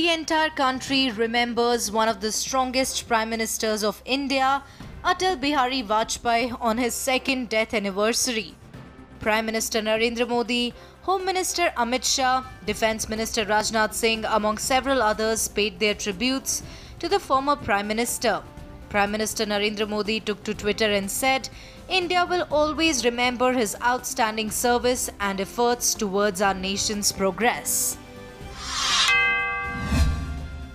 The entire country remembers one of the strongest Prime Ministers of India, Atal Bihari Vajpayee, on his second death anniversary. Prime Minister Narendra Modi, Home Minister Amit Shah, Defence Minister Rajnath Singh, among several others, paid their tributes to the former Prime Minister. Prime Minister Narendra Modi took to Twitter and said, "India will always remember his outstanding service and efforts towards our nation's progress."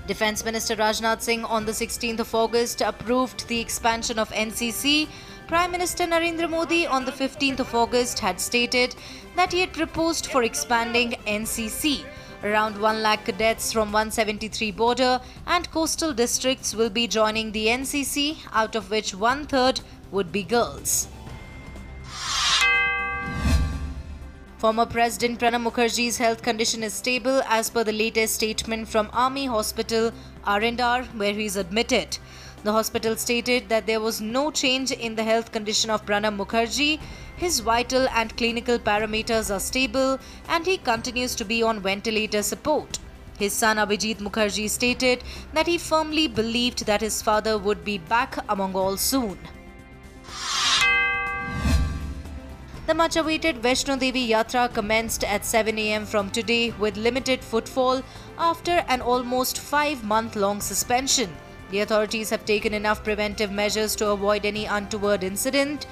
Defence Minister Rajnath Singh on the 16th of August approved the expansion of NCC. Prime Minister Narendra Modi on the 15th of August had stated that he had proposed for expanding NCC. Around 1 lakh cadets from 173 border and coastal districts will be joining the NCC, out of which 1/3 would be girls. Former President Pranab Mukherjee's health condition is stable as per the latest statement from Army Hospital R&R, where he is admitted. The hospital stated that there was no change in the health condition of Pranab Mukherjee. His vital and clinical parameters are stable and he continues to be on ventilator support. His son Abhijit Mukherjee stated that he firmly believed that his father would be back among all soon. The much-awaited Vaishno Devi Yatra commenced at 7 a.m. from today with limited footfall after an almost 5-month-long suspension. The authorities have taken enough preventive measures to avoid any untoward incident.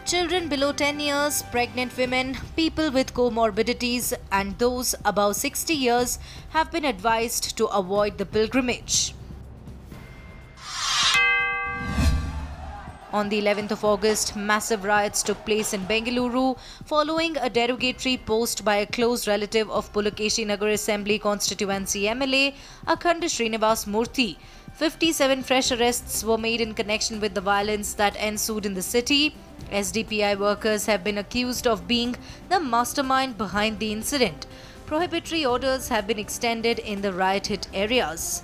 Children below 10 years, pregnant women, people with comorbidities and those above 60 years have been advised to avoid the pilgrimage. On the 11th of August, massive riots took place in Bengaluru following a derogatory post by a close relative of Pulakeshi Nagar Assembly constituency MLA, Akhand Srinivas Murthy. 57 fresh arrests were made in connection with the violence that ensued in the city. SDPI workers have been accused of being the mastermind behind the incident. Prohibitory orders have been extended in the riot-hit areas.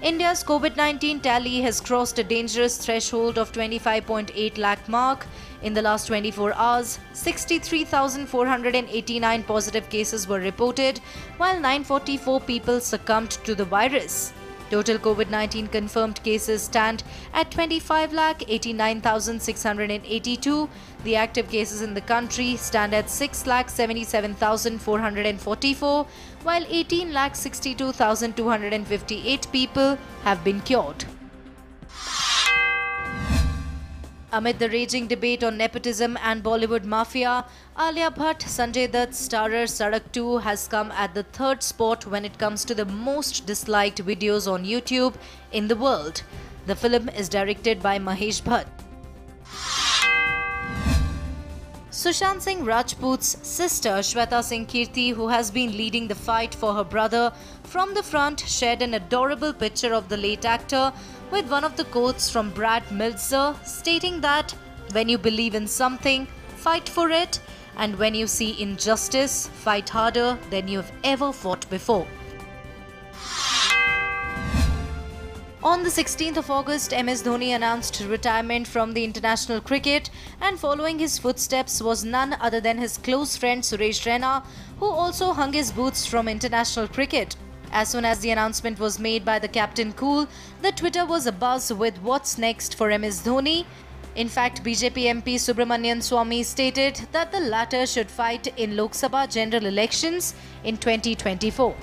India's COVID-19 tally has crossed a dangerous threshold of 25.8 lakh mark. In the last 24 hours, 63,489 positive cases were reported, while 944 people succumbed to the virus. Total COVID-19 confirmed cases stand at 25,89,682. The active cases in the country stand at 6,77,444, while 18,62,258 people have been cured. Amid the raging debate on nepotism and Bollywood mafia, Alia Bhatt, Sanjay Dutt starrer Sadak 2 has come at the 3rd spot when it comes to the most disliked videos on YouTube in the world. The film is directed by Mahesh Bhatt. Sushant Singh Rajput's sister Shweta Singh Kirti, who has been leading the fight for her brother from the front, shared an adorable picture of the late actor with one of the quotes from Brad Meltzer stating that, "When you believe in something, fight for it, and when you see injustice, fight harder than you have ever fought before." On the 16th of August, MS Dhoni announced retirement from the international cricket, and following his footsteps was none other than his close friend Suresh Raina, who also hung his boots from international cricket. As soon as the announcement was made by the captain Cool, the Twitter was abuzz with what's next for MS Dhoni. In fact, BJP MP Subramanian Swamy stated that the latter should fight in Lok Sabha general elections in 2024.